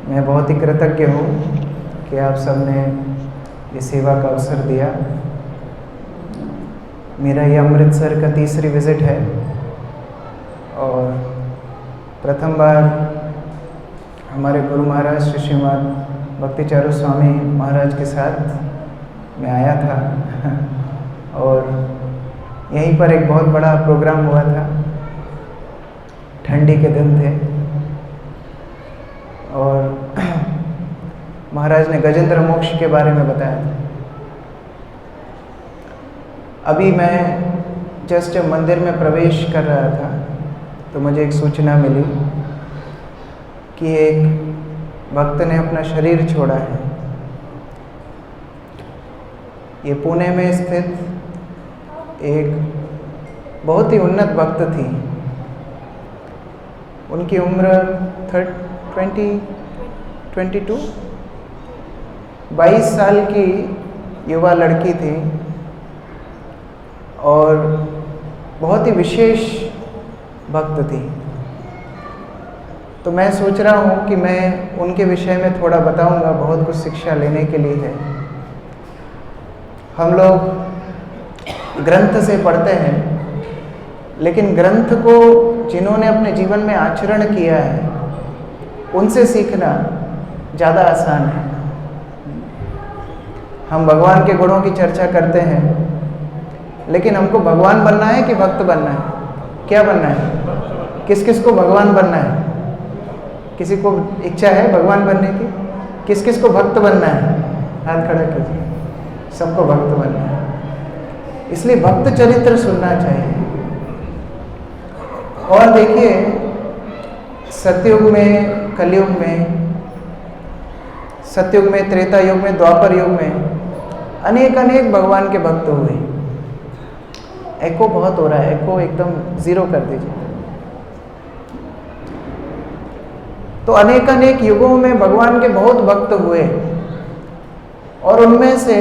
मैं बहुत ही कृतज्ञ हूँ कि आप सबने ये सेवा का अवसर दिया। मेरा ये अमृतसर का तीसरी विज़िट है और प्रथम बार हमारे गुरु महाराज श्री श्रीमान भक्ति चारू स्वामी महाराज के साथ मैं आया था और यहीं पर एक बहुत बड़ा प्रोग्राम हुआ था। ठंडी के दिन थे और महाराज ने गजेंद्र मोक्ष के बारे में बताया था। अभी मैं जस्ट मंदिर में प्रवेश कर रहा था तो मुझे एक सूचना मिली कि एक भक्त ने अपना शरीर छोड़ा है। ये पुणे में स्थित एक बहुत ही उन्नत भक्त थी। उनकी उम्र 22 साल की युवा लड़की थी और बहुत ही विशेष भक्त थी। तो मैं सोच रहा हूँ कि मैं उनके विषय में थोड़ा बताऊँगा, बहुत कुछ शिक्षा लेने के लिए है। हम लोग ग्रंथ से पढ़ते हैं, लेकिन ग्रंथ को जिन्होंने अपने जीवन में आचरण किया है उनसे सीखना ज़्यादा आसान है। हम भगवान के गुणों की चर्चा करते हैं, लेकिन हमको भगवान बनना है कि भक्त बनना है? क्या बनना है? किस किस को भगवान बनना है? किसी को इच्छा है भगवान बनने की? किस किस को भक्त बनना है? हाथ खड़ा कीजिए। सबको भक्त बनना है, इसलिए भक्त चरित्र सुनना चाहिए। और देखिए, सतयुग में, कलयुग में, सतयुग में, त्रेता युग में, द्वापर युग में अनेक अनेक भगवान के भक्त हुए। एको बहुत हो रहा है, एको एकदम ज़ीरो कर दीजिए। तो अनेक अनेक युगों में भगवान के बहुत भक्त हुए और उनमें से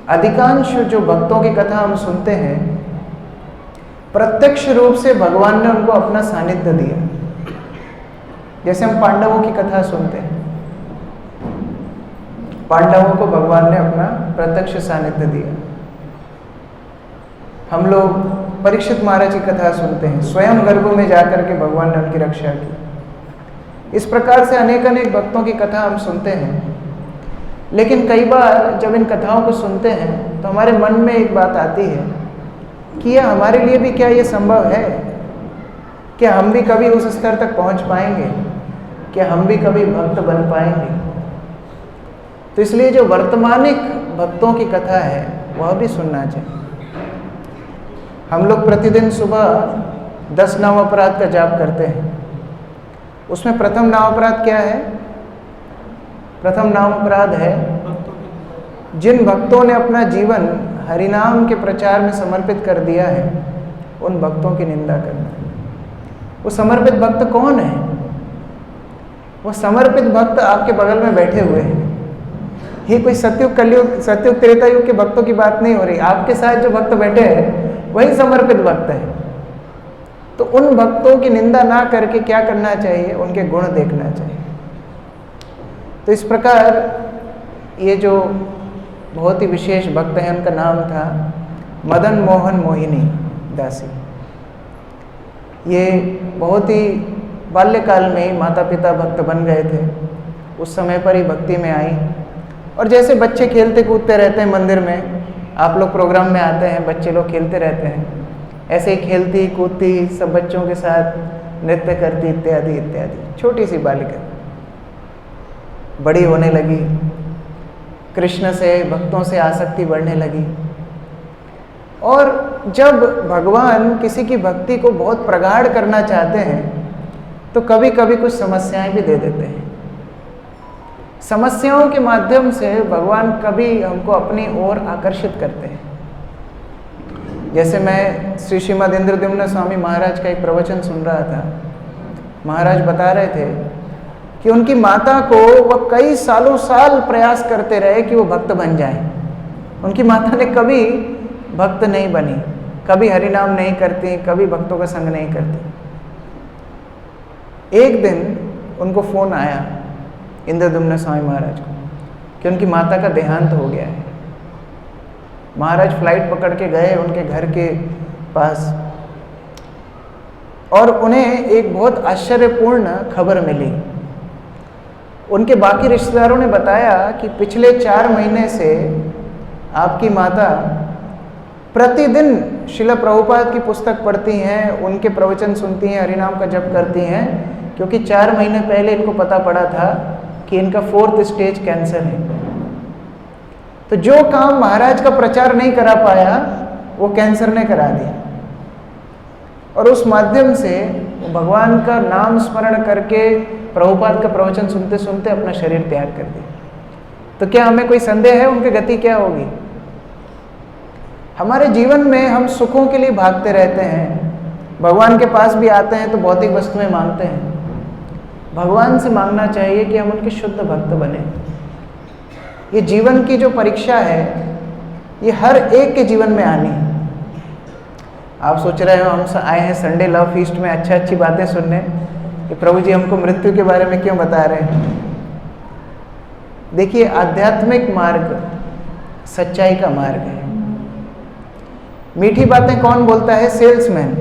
अधिकांश जो भक्तों की कथा हम सुनते हैं, प्रत्यक्ष रूप से भगवान ने उनको अपना सानिध्य दिया। जैसे हम पांडवों की कथा सुनते हैं, पांडवों को भगवान ने अपना प्रत्यक्ष सानिध्य दिया। हम लोग परीक्षित महाराज की कथा सुनते हैं, स्वयं गर्भ में जाकर के भगवान ने उनकी रक्षा की। इस प्रकार से अनेक अनेक भक्तों की कथा हम सुनते हैं, लेकिन कई बार जब इन कथाओं को सुनते हैं तो हमारे मन में एक बात आती है कि यह हमारे लिए भी क्या ये संभव है? क्या हम भी कभी उस स्तर तक पहुंच पाएंगे? क्या हम भी कभी भक्त बन पाएंगे? तो इसलिए जो वर्तमानिक भक्तों की कथा है वह भी सुनना चाहिए। हम लोग प्रतिदिन सुबह 10 नाम अपराध का जाप करते हैं। उसमें प्रथम नाम अपराध क्या है? प्रथम नाम अपराध है जिन भक्तों ने अपना जीवन हरिनाम के प्रचार में समर्पित कर दिया है, उन भक्तों की निंदा करना। वो समर्पित भक्त कौन है? वो समर्पित भक्त आपके बगल में बैठे हुए हैं। ये कोई सतयुग, कलयुग, सतयुग, त्रेता युग के भक्तों की बात नहीं हो रही। आपके साथ जो भक्त बैठे हैं वही समर्पित भक्त है। तो उन भक्तों की निंदा ना करके क्या करना चाहिए? उनके गुण देखना चाहिए। तो इस प्रकार ये जो बहुत ही विशेष भक्त हैं, उनका नाम था मदन मोहन मोहिनी दासी। ये बहुत ही बाल्यकाल में ही माता पिता भक्त बन गए थे। उस समय पर ही भक्ति में आई। और जैसे बच्चे खेलते कूदते रहते हैं मंदिर में, आप लोग प्रोग्राम में आते हैं, बच्चे लोग खेलते रहते हैं, ऐसे ही खेलती कूदती सब बच्चों के साथ नृत्य करती इत्यादि इत्यादि। छोटी सी बालिका बड़ी होने लगी, कृष्ण से, भक्तों से आसक्ति बढ़ने लगी। और जब भगवान किसी की भक्ति को बहुत प्रगाढ़ करना चाहते हैं तो कभी कभी कुछ समस्याएं भी दे देते हैं। समस्याओं के माध्यम से भगवान कभी हमको अपनी ओर आकर्षित करते हैं। जैसे मैं श्री श्रीमद इंद्रद्युम्न स्वामी महाराज का एक प्रवचन सुन रहा था। महाराज बता रहे थे कि उनकी माता को वह कई सालों साल प्रयास करते रहे कि वो भक्त बन जाए। उनकी माता ने कभी भक्त नहीं बनी, कभी हरिनाम नहीं करती, कभी भक्तों का संग नहीं करती। एक दिन उनको फ़ोन आया इंद्रदुम्न स्वामी महाराज को कि उनकी माता का देहांत हो गया है। महाराज फ्लाइट पकड़ के गए उनके घर के पास और उन्हें एक बहुत आश्चर्यपूर्ण खबर मिली। उनके बाकी रिश्तेदारों ने बताया कि पिछले 4 महीने से आपकी माता प्रतिदिन श्रील प्रभुपाद की पुस्तक पढ़ती हैं, उनके प्रवचन सुनती हैं, हरिनाम का जप करती हैं, क्योंकि 4 महीने पहले इनको पता पड़ा था कि इनका 4th स्टेज कैंसर है। तो जो काम महाराज का प्रचार नहीं करा पाया वो कैंसर ने करा दिया, और उस माध्यम से भगवान का नाम स्मरण करके प्रभुपाद का प्रवचन सुनते सुनते अपना शरीर त्याग कर दिया। तो क्या हमें कोई संदेह है उनकी गति क्या होगी? हमारे जीवन में हम सुखों के लिए भागते रहते हैं, भगवान के पास भी आते हैं तो भौतिक वस्तुएं मांगते हैं। भगवान से मांगना चाहिए कि हम उनके शुद्ध भक्त बने। ये जीवन की जो परीक्षा है ये हर एक के जीवन में आनी है। आप सोच रहे हो हम आए हैं संडे लव फीस्ट में अच्छी बातें सुनने कि प्रभु जी हमको मृत्यु के बारे में क्यों बता रहे हैं। देखिए, आध्यात्मिक मार्ग सच्चाई का मार्ग है। मीठी बातें कौन बोलता है? सेल्समैन।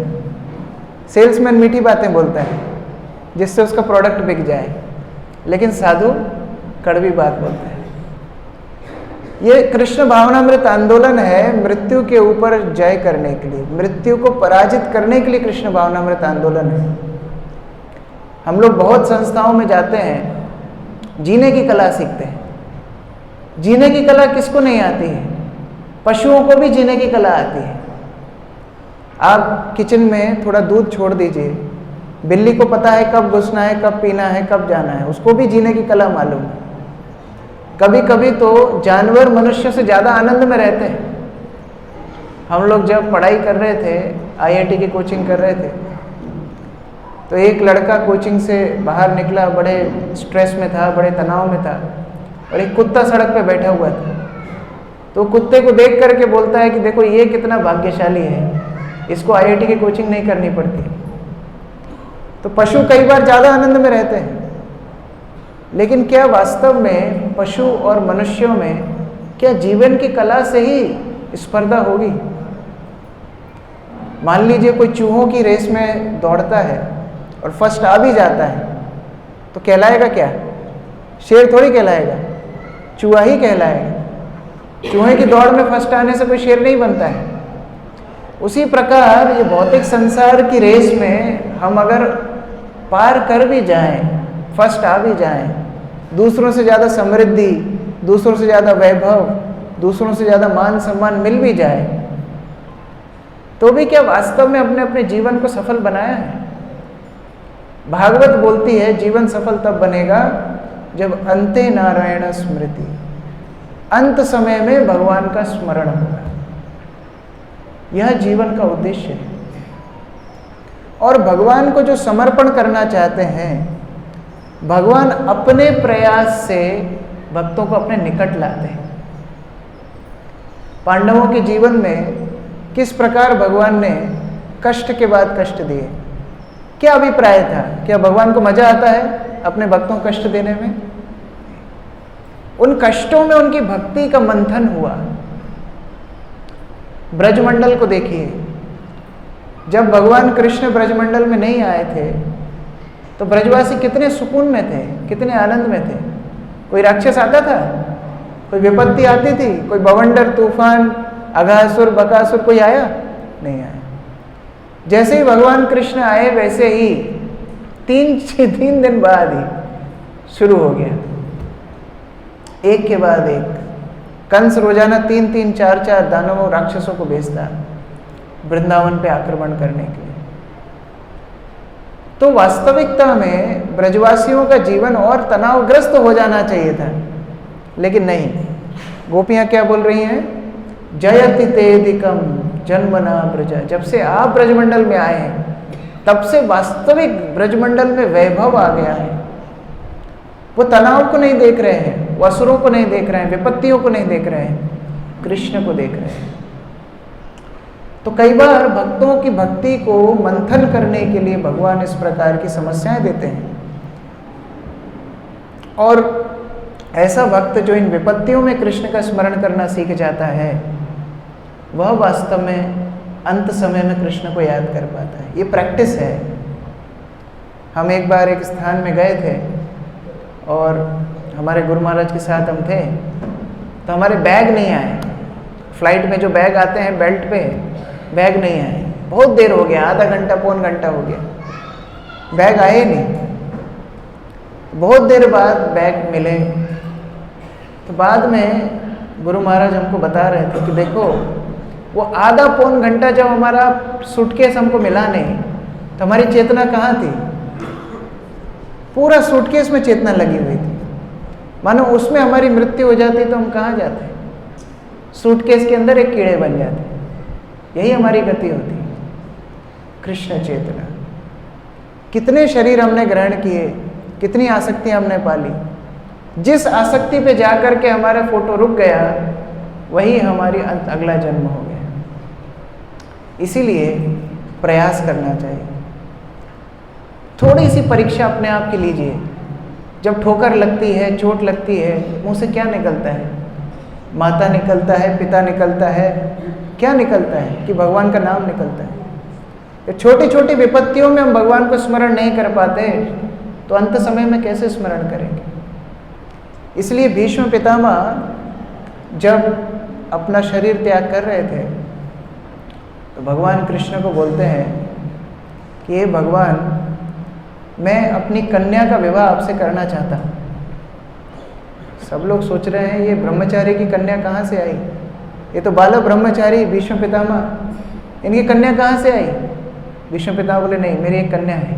सेल्समैन मीठी बातें बोलता है जिससे उसका प्रोडक्ट बिक जाए, लेकिन साधु कड़वी बात बोलता है। ये कृष्ण भावनामृत आंदोलन है मृत्यु के ऊपर जय करने के लिए, मृत्यु को पराजित करने के लिए कृष्ण भावनामृत आंदोलन है। हम लोग बहुत संस्थाओं में जाते हैं, जीने की कला सीखते हैं। जीने की कला किसको नहीं आती है? पशुओं को भी जीने की कला आती है। आप किचन में थोड़ा दूध छोड़ दीजिए, बिल्ली को पता है कब घुसना है, कब पीना है, कब जाना है, उसको भी जीने की कला मालूम है। कभी कभी तो जानवर मनुष्य से ज़्यादा आनंद में रहते हैं। हम लोग जब पढ़ाई कर रहे थे, आईआईटी की कोचिंग कर रहे थे, तो एक लड़का कोचिंग से बाहर निकला, बड़े स्ट्रेस में था, बड़े तनाव में था, और एक कुत्ता सड़क पे बैठा हुआ था। तो कुत्ते को देख करके बोलता है कि देखो ये कितना भाग्यशाली है, इसको आईआईटी की कोचिंग नहीं करनी पड़ती। तो पशु कई बार ज़्यादा आनंद में रहते हैं, लेकिन क्या वास्तव में पशु और मनुष्यों में क्या जीवन की कला से ही स्पर्धा होगी? मान लीजिए कोई चूहों की रेस में दौड़ता है और फर्स्ट आ भी जाता है, तो कहलाएगा क्या? शेर थोड़ी कहलाएगा, चूहा ही कहलाएगा। चूहे की दौड़ में फर्स्ट आने से कोई शेर नहीं बनता है। उसी प्रकार ये भौतिक संसार की रेस में हम अगर पार कर भी जाएं, फर्स्ट आ भी जाएं, दूसरों से ज़्यादा समृद्धि, दूसरों से ज़्यादा वैभव, दूसरों से ज़्यादा मान सम्मान मिल भी जाए, तो भी क्या वास्तव में अपने अपने जीवन को सफल बनाया है? भागवत बोलती है जीवन सफल तब बनेगा जब अंते नारायण स्मृति, अंत समय में भगवान का स्मरण होगा। यह जीवन का उद्देश्य है। और भगवान को जो समर्पण करना चाहते हैं, भगवान अपने प्रयास से भक्तों को अपने निकट लाते हैं। पांडवों के जीवन में किस प्रकार भगवान ने कष्ट के बाद कष्ट दिए? क्या अभिप्राय था? क्या भगवान को मजा आता है अपने भक्तों को कष्ट देने में? उन कष्टों में उनकी भक्ति का मंथन हुआ। ब्रजमंडल को देखिए, जब भगवान कृष्ण ब्रजमंडल में नहीं आए थे तो ब्रजवासी कितने सुकून में थे, कितने आनंद में थे। कोई राक्षस आता था, कोई विपत्ति आती थी, कोई बवंडर, तूफान, अघासुर, बकासुर, कोई आया? नहीं आया। जैसे ही भगवान कृष्ण आए वैसे ही 3 दिन बाद ही शुरू हो गया, एक के बाद एक। कंस रोजाना 3-3, 4-4 दानवों, राक्षसों को भेजता वृंदावन पे आक्रमण करने के लिए। तो वास्तविकता में ब्रजवासियों का जीवन और तनावग्रस्त हो जाना चाहिए था, लेकिन नहीं। गोपियां क्या बोल रही हैं? जयति तेदिकम जन्मना ब्रज। जब से आप ब्रजमंडल में आए हैं तब से वास्तविक ब्रजमंडल में वैभव आ गया है। वो तनाव को नहीं देख रहे हैं, वो असुरों को नहीं देख रहे हैं, विपत्तियों को नहीं देख रहे हैं, कृष्ण को देख रहे हैं। तो कई बार भक्तों की भक्ति को मंथन करने के लिए भगवान इस प्रकार की समस्याएं देते हैं। और ऐसा भक्त जो इन विपत्तियों में कृष्ण का स्मरण करना सीख जाता है, वह वास्तव में अंत समय में कृष्ण को याद कर पाता है। ये प्रैक्टिस है। हम एक बार एक स्थान में गए थे और हमारे गुरु महाराज के साथ हम थे, तो हमारे बैग नहीं आए। फ्लाइट में जो बैग आते हैं बेल्ट पे, बैग नहीं आए। बहुत देर हो गया, आधा घंटा पौन घंटा हो गया, बैग आए नहीं। बहुत देर बाद बैग मिले, तो बाद में गुरु महाराज हमको बता रहे थे कि देखो, वो आधा पौन घंटा जब हमारा सूटकेस हमको मिला नहीं, तो हमारी चेतना कहाँ थी? पूरा सूटकेस में चेतना लगी हुई थी। मानो उसमें हमारी मृत्यु हो जाती तो हम कहाँ जाते? सूटकेस के अंदर एक कीड़े बन जाते। यही हमारी गति होती। कृष्ण चेतना। कितने शरीर हमने ग्रहण किए, कितनी आसक्तियां हमने पाली। जिस आसक्ति पे जाकर के हमारा फोटो रुक गया, वही हमारी अगला जन्म हो गया। इसीलिए प्रयास करना चाहिए। थोड़ी सी परीक्षा अपने आप की लीजिए। जब ठोकर लगती है, चोट लगती है, मुंह से क्या निकलता है? माता निकलता है, पिता निकलता है, क्या निकलता है? कि भगवान का नाम निकलता है। छोटी छोटी विपत्तियों में हम भगवान को स्मरण नहीं कर पाते, तो अंत समय में कैसे स्मरण करेंगे? इसलिए भीष्म पितामह जब अपना शरीर त्याग कर रहे थे, तो भगवान कृष्ण को बोलते हैं कि हे भगवान, मैं अपनी कन्या का विवाह आपसे करना चाहता हूँ। सब लोग सोच रहे हैं ये ब्रह्मचारी की कन्या कहाँ से आई? ये तो बालक ब्रह्मचारी भीष्म पितामह, इनकी कन्या कहाँ से आई? भीष्म पितामह बोले नहीं, मेरी एक कन्या है।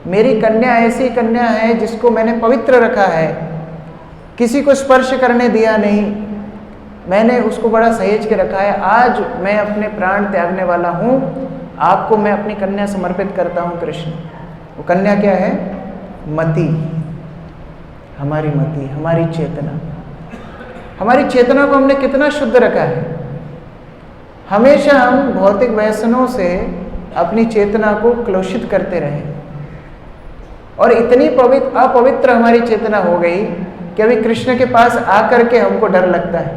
मेरी कन्या ऐसी कन्या है जिसको मैंने पवित्र रखा है, किसी को स्पर्श करने दिया नहीं, मैंने उसको बड़ा सहेज के रखा है। आज मैं अपने प्राण त्यागने वाला हूँ, आपको मैं अपनी कन्या समर्पित करता हूँ कृष्ण। वो कन्या क्या है? मति, हमारी मति, हमारी चेतना। हमारी चेतना को हमने कितना शुद्ध रखा है। हमेशा हम भौतिक व्यसनों से अपनी चेतना को कलुषित करते रहे, और इतनी अपवित्र हमारी चेतना हो गई कि अभी कृष्ण के पास आकर के हमको डर लगता है।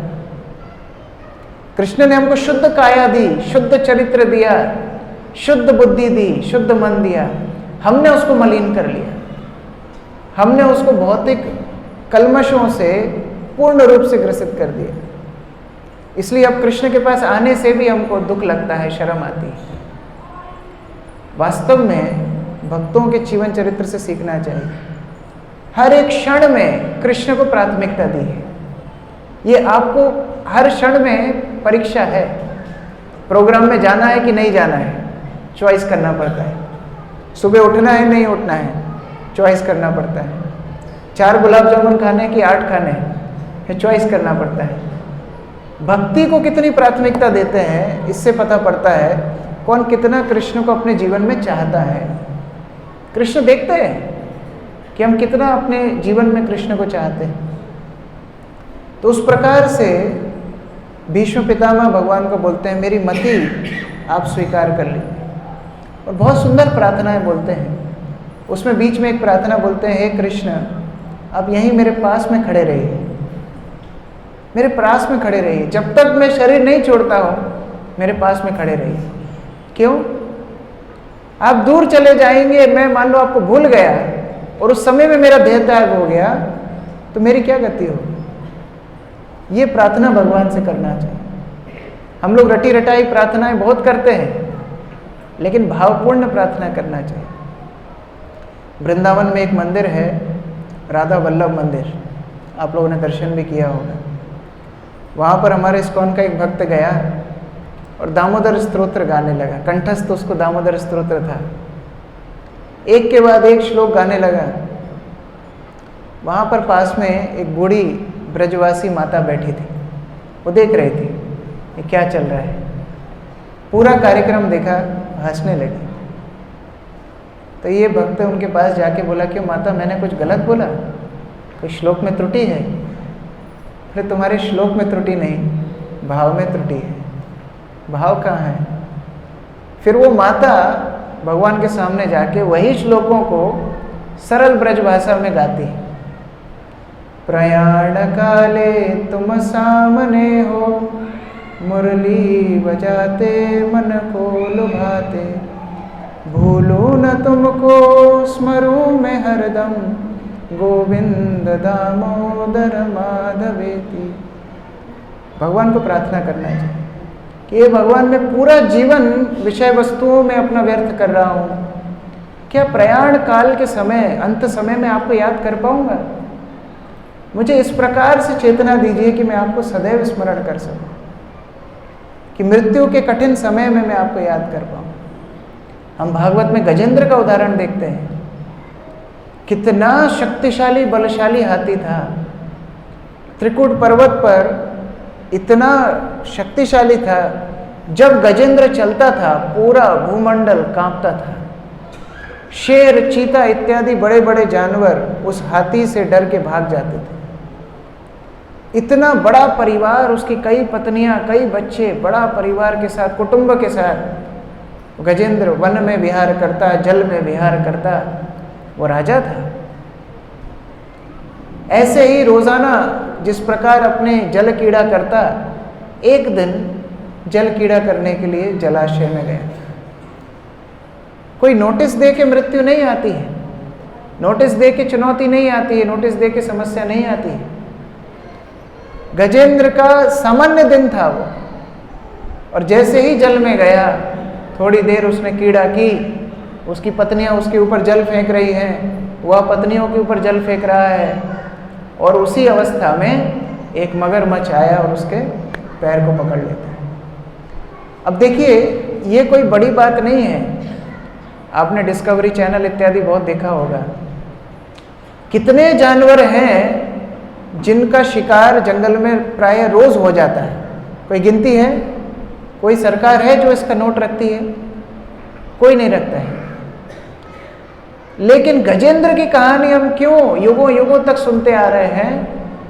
कृष्ण ने हमको शुद्ध काया दी, शुद्ध चरित्र दिया, शुद्ध बुद्धि दी, शुद्ध मन दिया, हमने उसको मलिन कर लिया। हमने उसको भौतिक कल्मशों से पूर्ण रूप से ग्रसित कर दिया। इसलिए अब कृष्ण के पास आने से भी हमको दुख लगता है, शर्म आती है। वास्तव में भक्तों के जीवन चरित्र से सीखना चाहिए। हर एक क्षण में कृष्ण को प्राथमिकता दी है। ये आपको हर क्षण में परीक्षा है। प्रोग्राम में जाना है कि नहीं जाना है, चॉइस करना पड़ता है। सुबह उठना है नहीं उठना है, चॉइस करना पड़ता है। 4 गुलाब जामुन खाने कि 8 खाने हैं, चॉइस करना पड़ता है। भक्ति को कितनी प्राथमिकता देते हैं, इससे पता पड़ता है कौन कितना कृष्ण को अपने जीवन में चाहता है। कृष्ण देखते हैं कि हम कितना अपने जीवन में कृष्ण को चाहते हैं। तो उस प्रकार से भीष्म पितामह भगवान को बोलते हैं, मेरी मति आप स्वीकार कर लीजिए। और बहुत सुंदर प्रार्थनाएं बोलते हैं। उसमें बीच में एक प्रार्थना बोलते हैं, हे कृष्ण, आप यहीं मेरे पास में खड़े रहिए, मेरे पास में खड़े रहिए। जब तक मैं शरीर नहीं छोड़ता हूँ, मेरे पास में खड़े रहिए। क्यों? आप दूर चले जाएंगे, मैं मान लो आपको भूल गया और उस समय में मेरा देह त्याग हो गया, तो मेरी क्या गति होगी? ये प्रार्थना भगवान से करना चाहिए। हम लोग रटी रटाई प्रार्थनाएं बहुत करते हैं, लेकिन भावपूर्ण प्रार्थना करना चाहिए। वृंदावन में एक मंदिर है, राधा वल्लभ मंदिर, आप लोगों ने दर्शन भी किया होगा। वहाँ पर हमारे इस्कॉन का एक भक्त गया और दामोदर स्तोत्र गाने लगा। कंठस्थ उसको दामोदर स्तोत्र था। एक के बाद एक श्लोक गाने लगा। वहाँ पर पास में एक बूढ़ी ब्रजवासी माता बैठी थी, वो देख रही थी ये क्या चल रहा है। पूरा कार्यक्रम देखा, हंसने लगी। तो ये भक्त उनके पास जाके बोला, क्यों माता, मैंने कुछ गलत बोला? कोई श्लोक में त्रुटि है? फिर तुम्हारे श्लोक में त्रुटि नहीं, भाव में त्रुटि है। भाव कहाँ है? फिर वो माता भगवान के सामने जाके वही श्लोकों को सरल ब्रज भाषा में गाती है। प्रयाण काले तुम सामने हो, मुरली बजाते मन को लुभाते, भूलूं न तुमको स्मरूं मैं हरदम, गोविंद दामोदर माधवेति। भगवान को प्रार्थना करना चाहिए कि ये भगवान, मैं पूरा जीवन विषय वस्तुओं में अपना व्यर्थ कर रहा हूँ, क्या प्रयाण काल के समय, अंत समय में आपको याद कर पाऊंगा? मुझे इस प्रकार से चेतना दीजिए कि मैं आपको सदैव स्मरण कर सकूं, कि मृत्यु के कठिन समय में मैं आपको याद कर पाऊं। हम भागवत में गजेंद्र का उदाहरण देखते हैं, कितना शक्तिशाली बलशाली हाथी था। त्रिकुट पर्वत पर इतना शक्तिशाली था, जब गजेंद्र चलता था पूरा भूमंडल कांपता था। शेर, चीता इत्यादि बड़े बड़े जानवर उस हाथी से डर के भाग जाते थे। इतना बड़ा परिवार, उसकी कई पत्नियां, कई बच्चे, बड़ा परिवार के साथ, कुटुंब के साथ गजेंद्र वन में विहार करता, जल में विहार करता, वो राजा था। ऐसे ही रोजाना जिस प्रकार अपने जल कीड़ा करता, एक दिन जल कीड़ा करने के लिए जलाशय में गया। कोई नोटिस दे के मृत्यु नहीं आती है, नोटिस दे के चुनौती नहीं आती है, नोटिस दे के समस्या नहीं आती है। गजेंद्र का सामान्य दिन था वो, और जैसे ही जल में गया, थोड़ी देर उसने कीड़ा की, उसकी पत्नियां उसके ऊपर जल फेंक रही हैं, वह पत्नियों के ऊपर जल फेंक रहा है, और उसी अवस्था में एक मगरमच्छ आया और उसके पैर को पकड़ लेता है। अब देखिए, ये कोई बड़ी बात नहीं है। आपने डिस्कवरी चैनल इत्यादि बहुत देखा होगा, कितने जानवर हैं जिनका शिकार जंगल में प्राय रोज हो जाता है। कोई गिनती है? कोई सरकार है जो इसका नोट रखती है? कोई नहीं रखता है। लेकिन गजेंद्र की कहानी हम क्यों युगों युगों तक सुनते आ रहे हैं?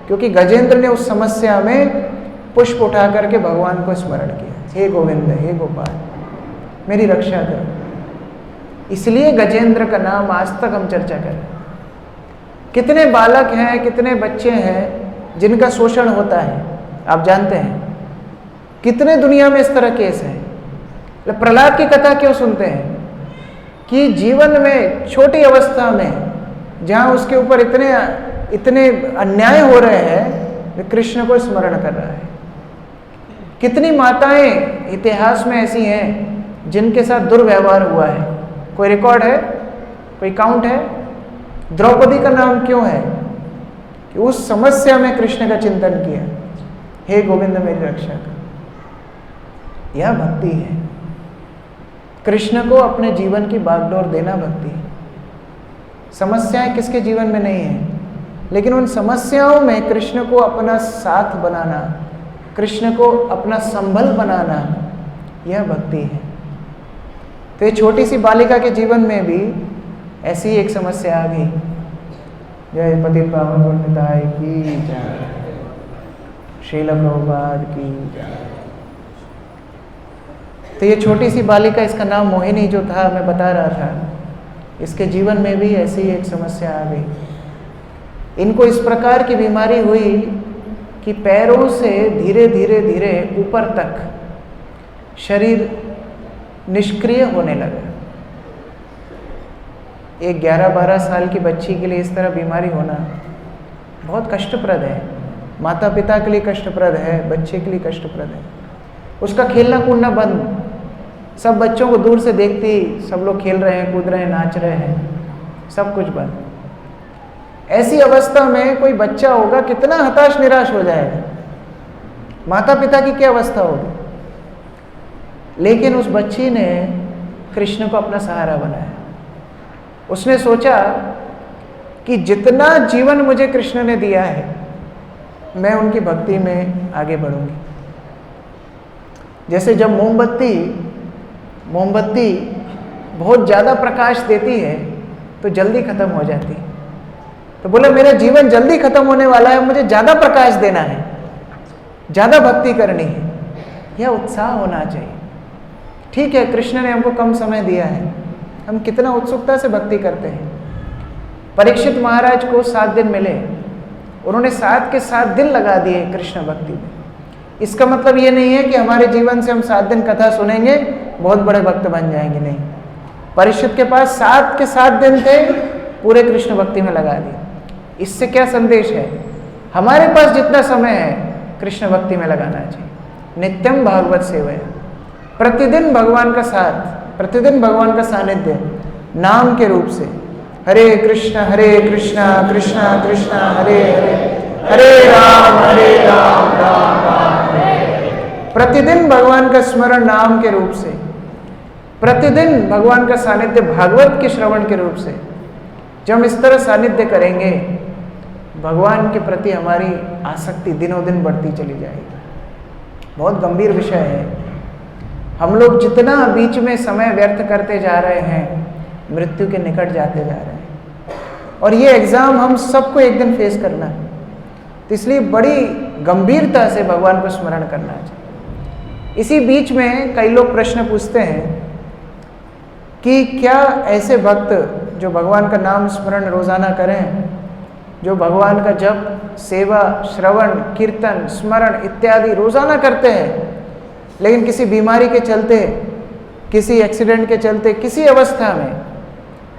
क्योंकि गजेंद्र ने उस समस्या में पुष्प उठा करके भगवान को स्मरण किया, हे गोविंद, हे गोपाल, मेरी रक्षा करो। इसलिए गजेंद्र का नाम आज तक हम चर्चा करें। कितने बालक हैं, कितने बच्चे हैं जिनका शोषण होता है, आप जानते हैं? कितने दुनिया में इस तरह केस हैं। प्रहलाद की कथा क्यों सुनते हैं? कि जीवन में छोटी अवस्था में जहाँ उसके ऊपर इतने अन्याय हो रहे हैं, वे कृष्ण को स्मरण कर रहा है। कितनी माताएं इतिहास में ऐसी हैं जिनके साथ दुर्व्यवहार हुआ है? कोई रिकॉर्ड है? कोई काउंट है? द्रौपदी का नाम क्यों है? कि उस समस्या में कृष्ण का चिंतन किया, हे गोविंद मेरी रक्षा कर। यह भक्ति है। कृष्ण को अपने जीवन की बागडोर देना भक्ति है। समस्याएं किसके जीवन में नहीं है, लेकिन उन समस्याओं में कृष्ण को अपना साथ बनाना, कृष्ण को अपना संबल बनाना, यह भक्ति है। तो ये छोटी सी बालिका के जीवन में भी ऐसी एक समस्या आ गई। जय पतित पावन गुणनिताय की जय, श्रील प्रभुपाद की जय। तो ये छोटी सी बालिका, इसका नाम मोहिनी जो था, मैं बता रहा था, इसके जीवन में भी ऐसी एक समस्या आ गई। इनको इस प्रकार की बीमारी हुई कि पैरों से धीरे धीरे धीरे ऊपर तक शरीर निष्क्रिय होने लगा। एक 11-12 साल की बच्ची के लिए इस तरह बीमारी होना बहुत कष्टप्रद है। माता पिता के लिए कष्टप्रद है, बच्चे के लिए कष्टप्रद है। उसका खेलना कूदना बंद, सब बच्चों को दूर से देखती, सब लोग खेल रहे हैं, कूद रहे हैं, नाच रहे हैं, सब कुछ बंद। ऐसी अवस्था में कोई बच्चा होगा, कितना हताश निराश हो जाएगा। माता पिता की क्या अवस्था होगी। लेकिन उस बच्ची ने कृष्ण को अपना सहारा बनाया। उसने सोचा कि जितना जीवन मुझे कृष्ण ने दिया है, मैं उनकी भक्ति में आगे बढ़ूंगी। जैसे जब मोमबत्ती बहुत ज़्यादा प्रकाश देती है तो जल्दी खत्म हो जाती है, तो बोला मेरा जीवन जल्दी खत्म होने वाला है, मुझे ज़्यादा प्रकाश देना है, ज़्यादा भक्ति करनी है, यह उत्साह होना चाहिए। ठीक है, कृष्ण ने हमको कम समय दिया है, हम कितना उत्सुकता से भक्ति करते हैं, परीक्षित महाराज को 7 दिन मिले, उन्होंने 7 के 7 दिन लगा दिए कृष्ण भक्ति में। इसका मतलब ये नहीं है कि हमारे जीवन से हम 7 दिन कथा सुनेंगे बहुत बड़े भक्त बन जाएंगे, नहीं। परीक्षित के पास 7 के 7 दिन थे, पूरे कृष्ण भक्ति में लगा दिए। इससे क्या संदेश है? हमारे पास जितना समय है कृष्ण भक्ति में लगाना चाहिए। नित्यम भागवत सेवया, प्रतिदिन भगवान का साथ, प्रतिदिन भगवान का सानिध्य नाम के रूप से। हरे कृष्णा कृष्णा कृष्णा हरे हरे, हरे राम राम राम हरे। प्रतिदिन भगवान का स्मरण नाम के रूप से, प्रतिदिन भगवान का सानिध्य भागवत के श्रवण के रूप से। जब हम इस तरह सानिध्य करेंगे, भगवान के प्रति हमारी आसक्ति दिनों दिन बढ़ती चली जाएगी। बहुत गंभीर विषय है। हम लोग जितना बीच में समय व्यर्थ करते जा रहे हैं, मृत्यु के निकट जाते जा रहे हैं। और ये एग्जाम हम सबको एक दिन फेस करना है, तो इसलिए बड़ी गंभीरता से भगवान को स्मरण करना चाहिए। इसी बीच में कई लोग प्रश्न पूछते हैं कि क्या ऐसे भक्त जो भगवान का नाम स्मरण रोजाना करें, जो भगवान का जप, सेवा, श्रवण, कीर्तन, स्मरण इत्यादि रोजाना करते हैं, लेकिन किसी बीमारी के चलते, किसी एक्सीडेंट के चलते, किसी अवस्था में